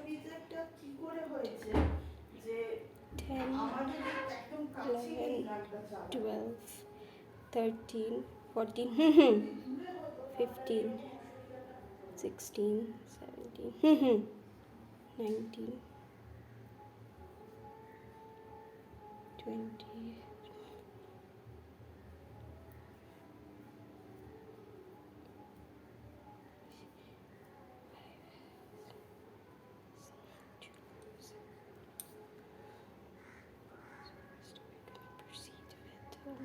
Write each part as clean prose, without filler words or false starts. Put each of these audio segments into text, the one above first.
10, 11, 12, 13, 14, 15, 16, 17, 19, 20. Proceed with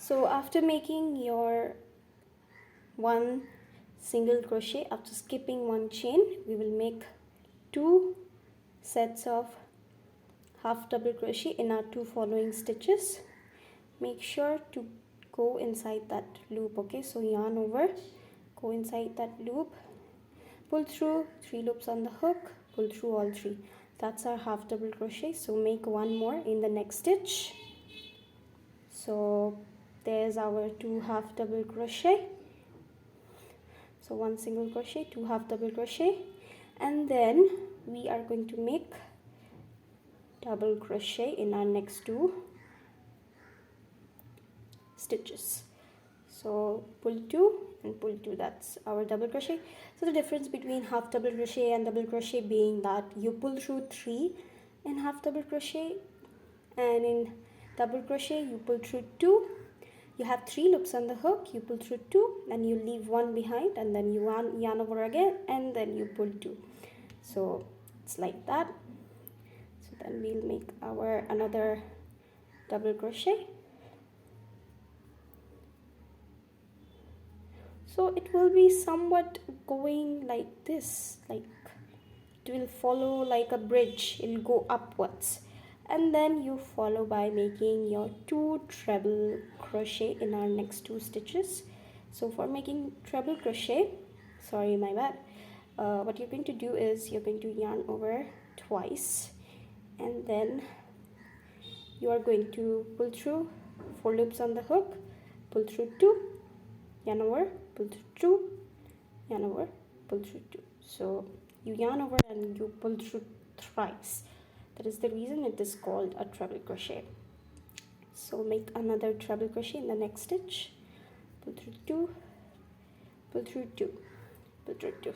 So after making your one single crochet, after skipping one chain, we will make 2 sets of half double crochet in our 2 following stitches. Make sure to go inside that loop. Okay, so yarn over, go inside that loop, pull through 3 loops on the hook, pull through all 3. That's our half double crochet. So make one more in the next stitch. So there's our 2 half double crochet. So 1 single crochet, 2 half double crochet, and then we are going to make double crochet in our next 2 stitches. So pull 2 and pull 2, that's our double crochet. So the difference between half double crochet and double crochet being that you pull through 3 in half double crochet, and in double crochet you pull through 2. You have 3 loops on the hook, you pull through 2, and you leave 1 behind, and then you yarn over again, and then you pull 2. So it's like that. So then we'll make our another double crochet. So it will be somewhat going like this, like it will follow like a bridge, it will go upwards, and then you follow by making your 2 treble crochet in our next 2 stitches. So for making treble crochet, sorry, my bad, what you're going to do is you're going to yarn over twice, and then you are going to pull through 4 loops on the hook, pull through 2, yarn over, pull through 2, yarn over, pull through 2. So you yarn over and you pull through thrice. That is the reason it is called a treble crochet. So make another treble crochet in the next stitch, pull through 2, pull through 2, pull through 2.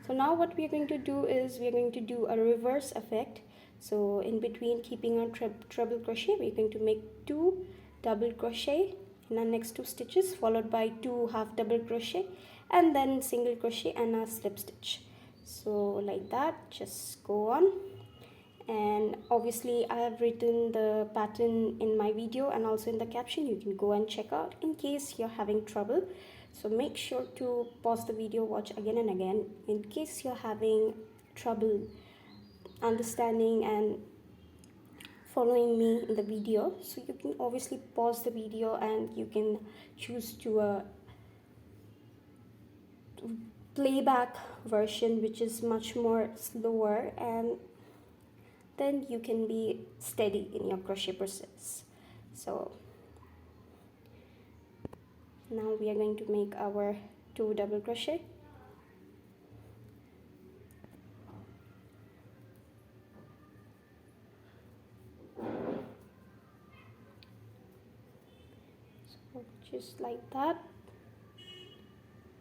So now what we are going to do is we are going to do a reverse effect. So in between keeping our treble crochet, we are going to make 2 double crochet in our next 2 stitches, followed by 2 half double crochet, and then single crochet and a slip stitch. So like that, just go on. And obviously I have written the pattern in my video and also in the caption. You can go and check out in case you're having trouble. So make sure to pause the video, watch again and again in case you're having trouble understanding and following me in the video. So you can obviously pause the video and you can choose to playback version, which is much more slower, and then you can be steady in your crochet process. So now we are going to make our 2 double crochet. So just like that,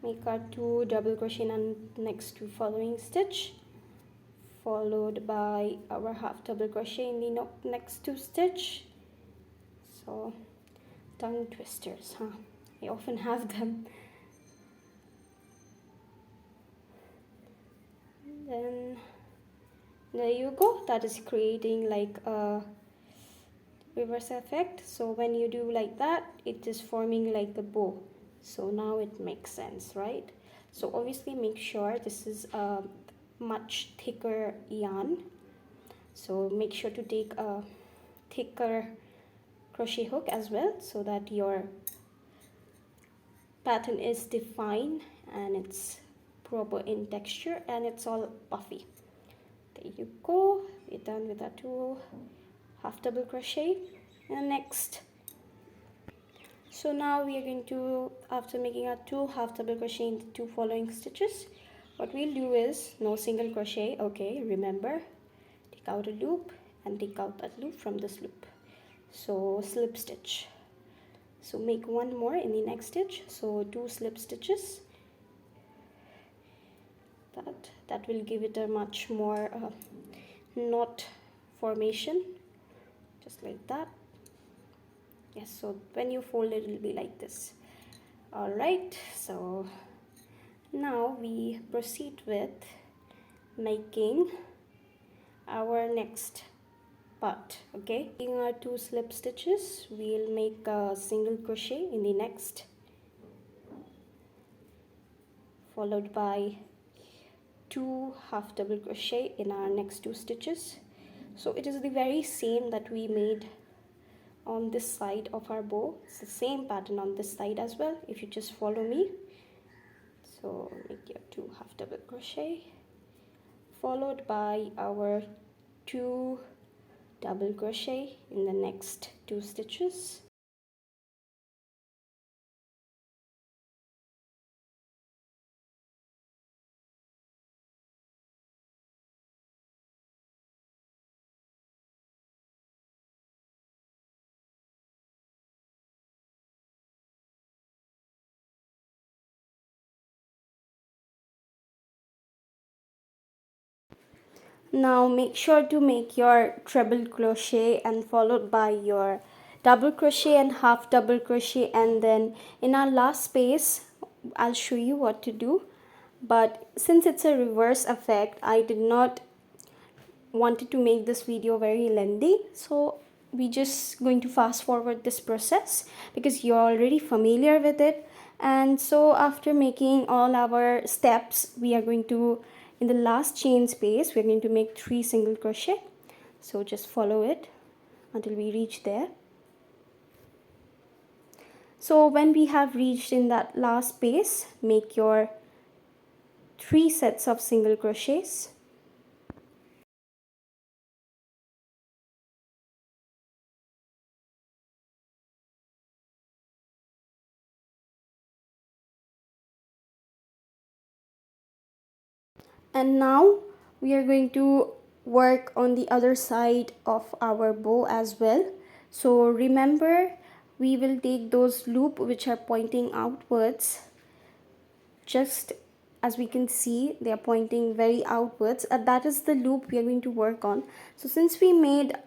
make our 2 double crochet in our next 2 following stitch, followed by our half double crochet in the next 2 stitch. So tongue twisters, huh? I often have them. And then there you go, that is creating like a reverse effect. So when you do like that, it is forming like a bow. So now it makes sense, right? So obviously make sure this is a much thicker yarn, so make sure to take a thicker crochet hook as well, so that your pattern is defined and it's proper in texture and it's all puffy. There you go, we're done with our 2 half double crochet. And next, so now we are going to, after making our 2 half double crochet in the 2 following stitches, what we'll do is no single crochet. Okay, remember, take out a loop and take out that loop from this loop, so slip stitch. So make one more in the next stitch, so 2 slip stitches. That will give it a much more knot formation, just like that. Yes, so when you fold it, will be like this. All right, so now we proceed with making our next part. Okay, in our 2 slip stitches, we'll make a single crochet in the next, followed by 2 half double crochet in our next 2 stitches. So it is the very same that we made on this side of our bow. It's the same pattern on this side as well, if you just follow me. So make your 2 half double crochet, followed by our 2 double crochet in the next 2 stitches. Now make sure to make your treble crochet and followed by your double crochet and half double crochet, and then in our last space I'll show you what to do. But since it's a reverse effect, I did not wanted to make this video very lengthy, so we just going to fast forward this process because you're already familiar with it. And so after making all our steps, we are going to, in the last chain space, we're going to make 3 single crochet. So just follow it until we reach there. So when we have reached in that last space, make your 3 sets of single crochets. And now we are going to work on the other side of our bow as well. So remember, we will take those loops which are pointing outwards. Just as we can see, they are pointing very outwards. That is the loop we are going to work on. So since we made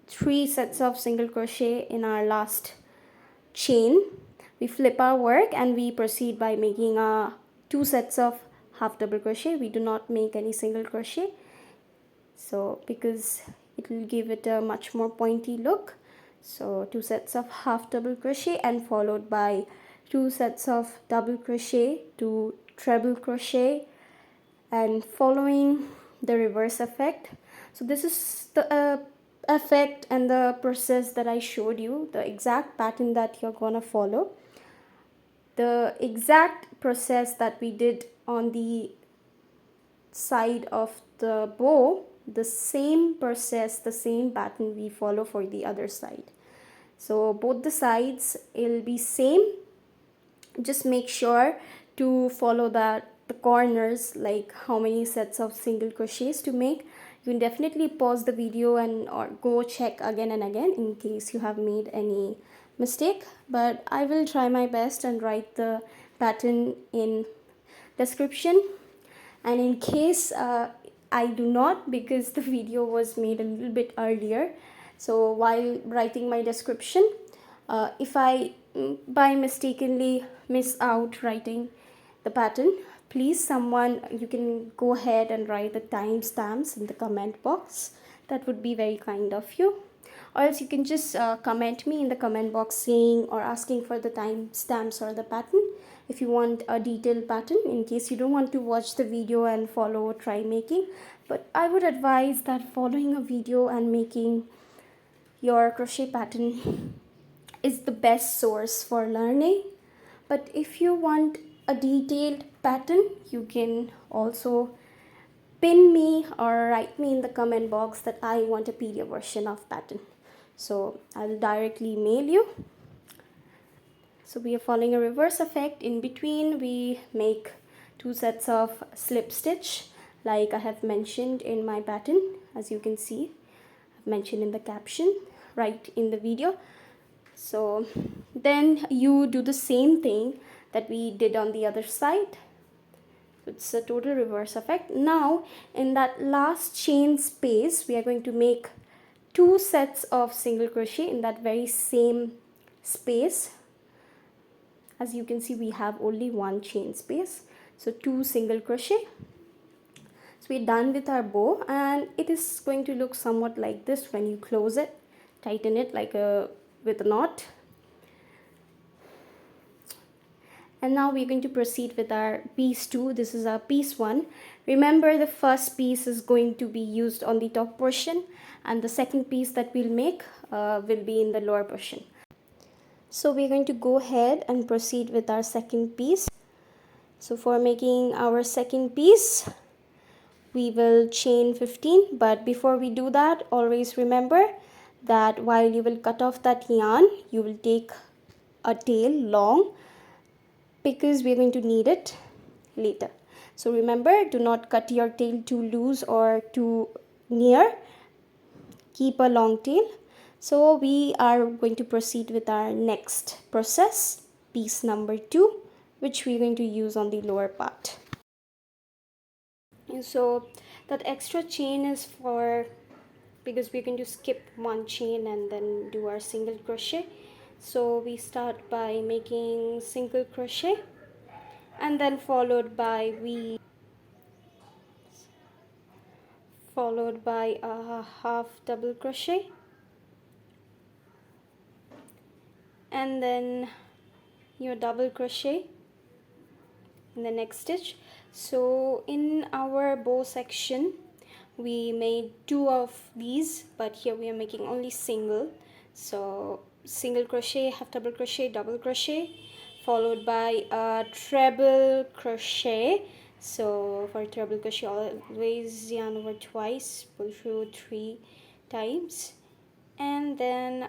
3 sets of single crochet in our last chain, we flip our work and we proceed by making 2 sets of half double crochet. We do not make any single crochet, so because it will give it a much more pointy look. So 2 sets of half double crochet and followed by 2 sets of double crochet to treble crochet, and following the reverse effect. So this is the effect and the process that I showed you, the exact pattern that you're gonna follow, the exact process that we did on the side of the bow, the same process, the same pattern we follow for the other side. So both the sides will be same. Just make sure to follow the corners, like how many sets of single crochets to make. You can definitely pause the video and or go check again and again in case you have made any mistake, but I will try my best and write the pattern in description. And in case I do not, because the video was made a little bit earlier, so while writing my description, if I by mistakenly miss out writing the pattern, please someone, you can go ahead and write the timestamps in the comment box. That would be very kind of you. Or else you can just comment me in the comment box saying or asking for the timestamps or the pattern if you want a detailed pattern, in case you don't want to watch the video and follow try making. But I would advise that following a video and making your crochet pattern is the best source for learning. But if you want a detailed pattern, you can also pin me or write me in the comment box that I want a PDF version of pattern. So I'll directly mail you. So we are following a reverse effect. In between, we make 2 sets of slip stitch like I have mentioned in my pattern. As you can see, I've mentioned in the caption right in the video. So then you do the same thing that we did on the other side. It's a total reverse effect. Now in that last chain space, we are going to make 2 sets of single crochet in that very same space. As you can see, we have only 1 chain space, so 2 single crochet. So we're done with our bow, and it is going to look somewhat like this when you close it. Tighten it like with a knot. And now we're going to proceed with our piece 2. This is our piece 1. Remember, the first piece is going to be used on the top portion, and the second piece that we'll make will be in the lower portion. So we're going to go ahead and proceed with our second piece. So for making our second piece, we will chain 15. But before we do that, always remember that while you will cut off that yarn, you will take a tail long, because we're going to need it later. So remember, do not cut your tail too loose or too near. Keep a long tail. So we are going to proceed with our next process, piece number 2, which we're going to use on the lower part. And so that extra chain is for, because we're going to skip 1 chain and then do our single crochet. So we start by making single crochet, and then followed by a half double crochet, and then your double crochet in the next stitch. So in our bow section, we made 2 of these, but here we are making only single. So single crochet, half double crochet, double crochet, followed by a treble crochet. So for treble crochet, always yarn over twice, pull through 3 times, and then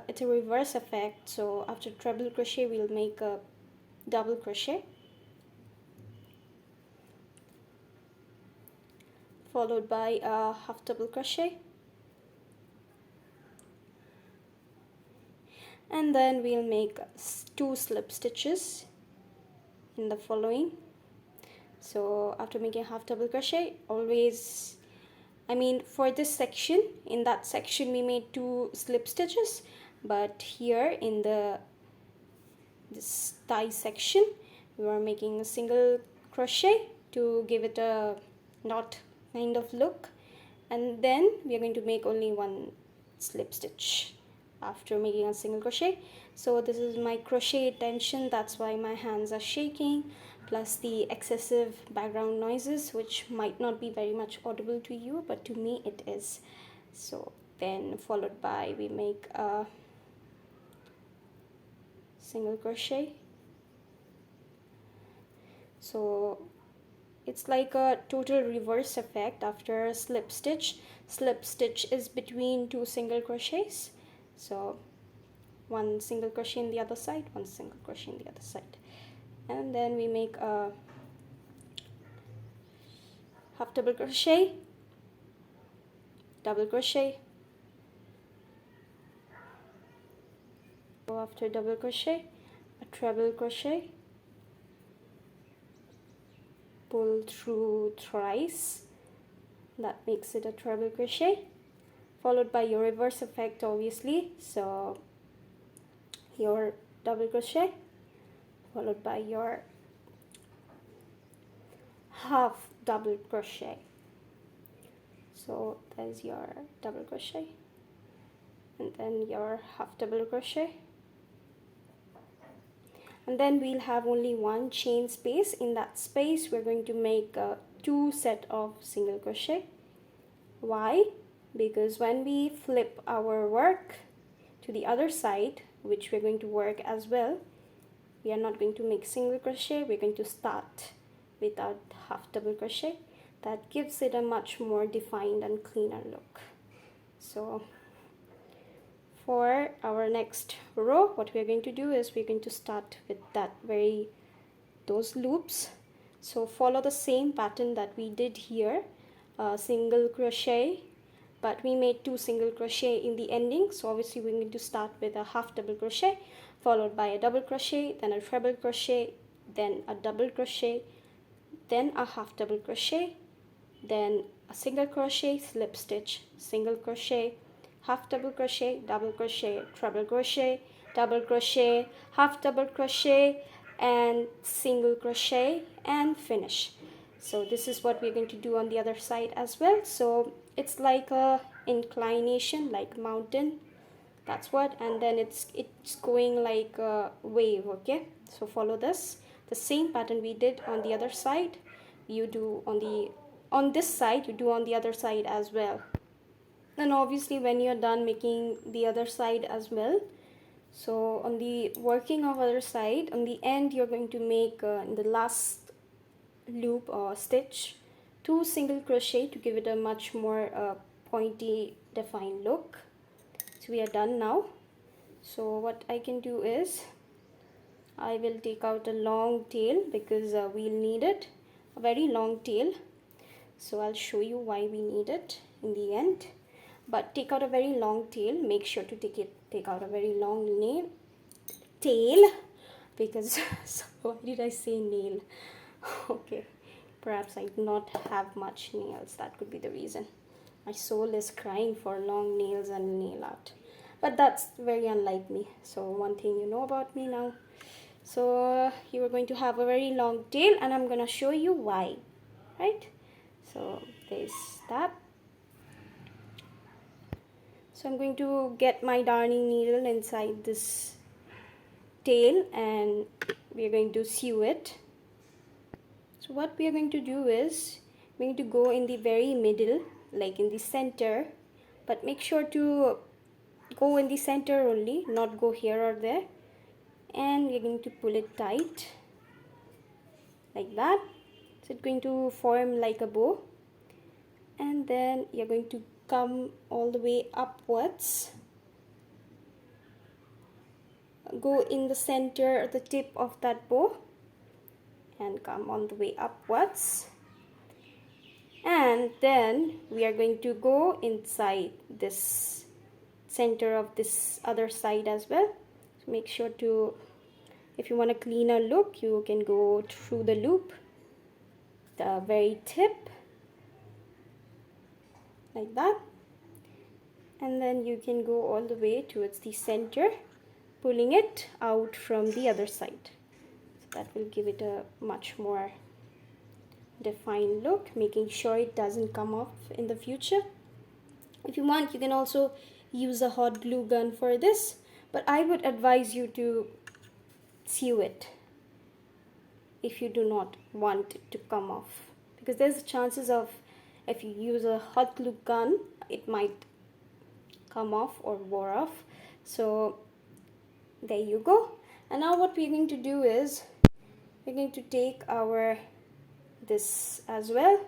it's a reverse effect. So after treble crochet, we'll make a double crochet, followed by a half double crochet, and then we'll make 2 slip stitches in the following. So after making half double crochet, always, for this section, in that section we made 2 slip stitches, but here in this thigh section we are making a single crochet to give it a knot kind of look, and then we are going to make only 1 slip stitch after making a single crochet. So this is my crochet tension, that's why my hands are shaking, plus the excessive background noises, which might not be very much audible to you, but to me it is. So then followed by, we make a single crochet. So it's like a total reverse effect. After a slip stitch is between 2 single crochets. So 1 single crochet in the other side, 1 single crochet in the other side, and then we make a half double crochet, double crochet. So after double crochet, a treble crochet, pull through thrice, that makes it a treble crochet, followed by your reverse effect, obviously. So your double crochet, followed by your half double crochet. So there's your double crochet, and then your half double crochet, and then we'll have only 1 chain space. In that space we're going to make 2 set of single crochet. Why? Because when we flip our work to the other side, which we're going to work as well. We are not going to make single crochet, we're going to start without half double crochet. That gives it a much more defined and cleaner look. So for our next row, what we're going to do is we're going to start with those loops. So follow the same pattern that we did here, single crochet, but we made 2 single crochet in the ending. So obviously we're going to start with a half double crochet, followed by a double crochet, then a treble crochet, then a double crochet, then a half double crochet, then a single crochet, slip stitch, single crochet, half double crochet, double crochet, treble crochet, double crochet, half double crochet, and single crochet, and finish. So this is what we're going to do on the other side as well. So it's like a inclination, like mountain, that's what, and then it's going like a wave. Okay, so follow the same pattern we did on the other side. You do on this side, you do on the other side as well. And obviously when you're done making the other side as well, so on the working of other side, on the end you're going to make in the last loop or stitch 2 single crochet to give it a much more pointy defined look. So we are done now. So what I can do is I will take out a long tail because we'll need it, a very long tail. So I'll show you why we need it in the end. But take out a very long tail. Make sure to take out a very long tail because so why did I say nail? Okay, perhaps I do not have much nails. That could be the reason. My soul is crying for long nails and nail art. But that's very unlike me. So one thing you know about me now. So you are going to have a very long tail, and I'm going to show you why. Right? So there's that. So I'm going to get my darning needle inside this tail and we are going to sew it. So what we are going to do is we're going to go in the very middle, like in the center, but make sure to go in the center only, not go here or there. And we're going to pull it tight like that. So it's going to form like a bow, and then you're going to come all the way upwards, go in the center, the tip of that bow, and come all the way upwards. And then we are going to go inside this center of this other side as well. So make sure to, if you want a cleaner look, you can go through the loop, the very tip, like that, and then you can go all the way towards the center, pulling it out from the other side. So that will give it a much more defined look, making sure it doesn't come off in the future. If you want, you can also use a hot glue gun for this, but I would advise you to sew it if you do not want it to come off, because there's chances of, if you use a hot glue gun, it might come off or wear off. So there you go. And now what we're going to do is we're going to take our this as well,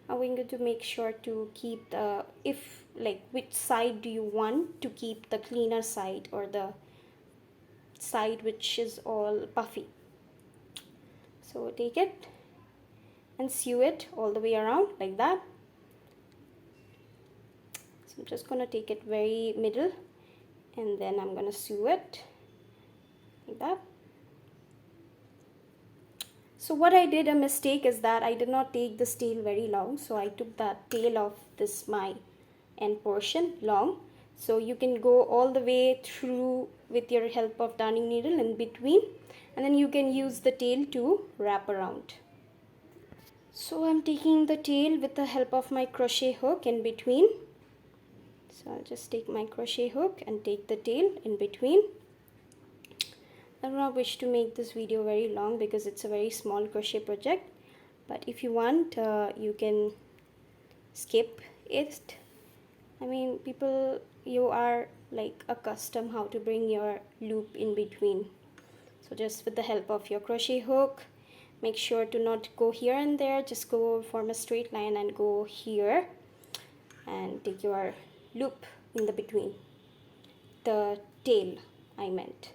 and we're going to make sure to keep the, if like which side do you want to keep, the cleaner side or the side which is all puffy. So take it and sew it all the way around like that. So I'm just going to take it very middle, and then I'm going to sew it like that. So what I did a mistake is that I did not take this tail very long, so I took that tail of this my end portion long. So you can go all the way through with your help of darning needle in between, and then you can use the tail to wrap around. So I'm taking the tail with the help of my crochet hook in between. So I'll just take my crochet hook and take the tail in between. I do not wish to make this video very long because it's a very small crochet project, but if you want, you can skip it. I mean, people you are like accustomed how to bring your loop in between. So just with the help of your crochet hook, make sure to not go here and there, just go form a straight line and go here and take your loop in the between, the tail I meant.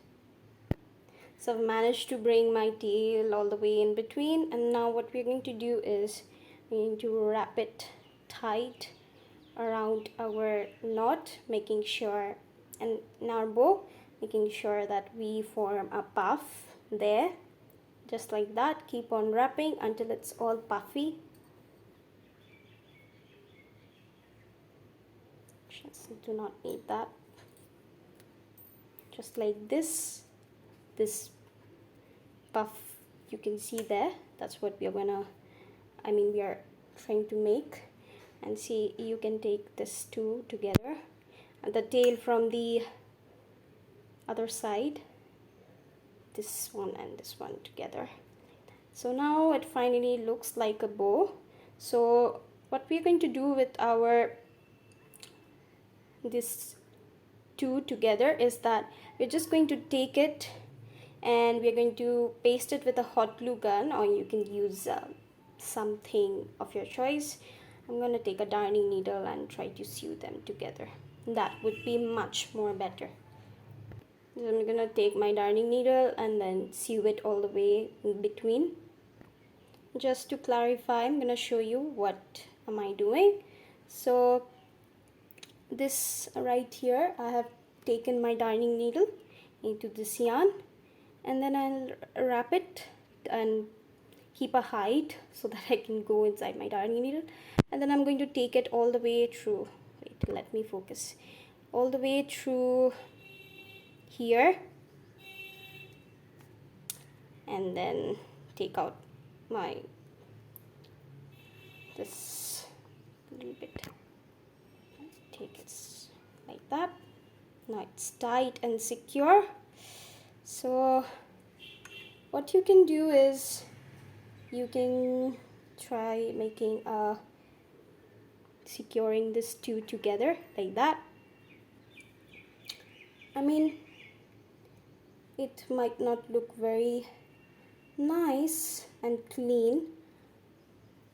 So I've managed to bring my tail all the way in between, and now what we're going to do is we're going to wrap it tight around our knot, making sure, and in our bow, making sure that we form a puff there, just like that. Keep on wrapping until it's all puffy. Just do not need that. Just like this puff you can see there, that's what we are gonna, we are trying to make. And see, you can take this two together and the tail from the other side, this one and this one together. So now it finally looks like a bow. So what we're going to do with our this two together is that we're just going to take it and we're going to paste it with a hot glue gun, or you can use something of your choice. I'm going to take a darning needle and try to sew them together. That would be much more better. So I'm going to take my darning needle and then sew it all the way in between. Just to clarify, I'm going to show you what am I doing. So this right here, I have taken my darning needle into this yarn, and then I'll wrap it and keep a height so that I can go inside my darning needle. And then I'm going to take it all the way through, wait, let me focus, all the way through here, and then take out my this little bit, take it like that. Now it's tight and secure. So what you can do is you can try making a securing this two together like that. It might not look very nice and clean,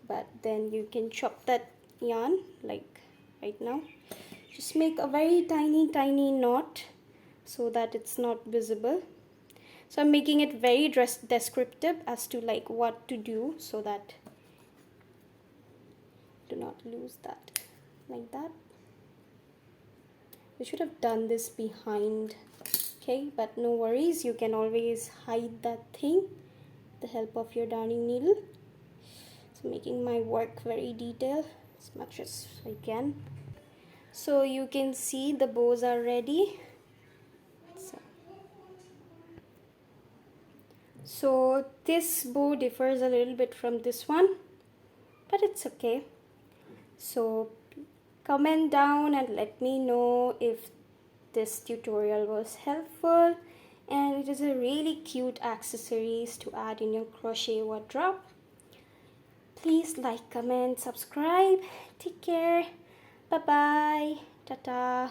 but then you can chop that yarn like right now. Just make a very tiny knot so that it's not visible. So I'm making it very descriptive as to like what to do so that do not lose that, like that. We should have done this behind, okay, but no worries, you can always hide that thing with the help of your darning needle. So making my work very detailed as much as I can. So you can see the bows are ready. So this bow differs a little bit from this one, but it's okay. So comment down and let me know if this tutorial was helpful, and it is a really cute accessories to add in your crochet wardrobe. Please like, comment, subscribe. Take care. Bye bye. Ta-ta.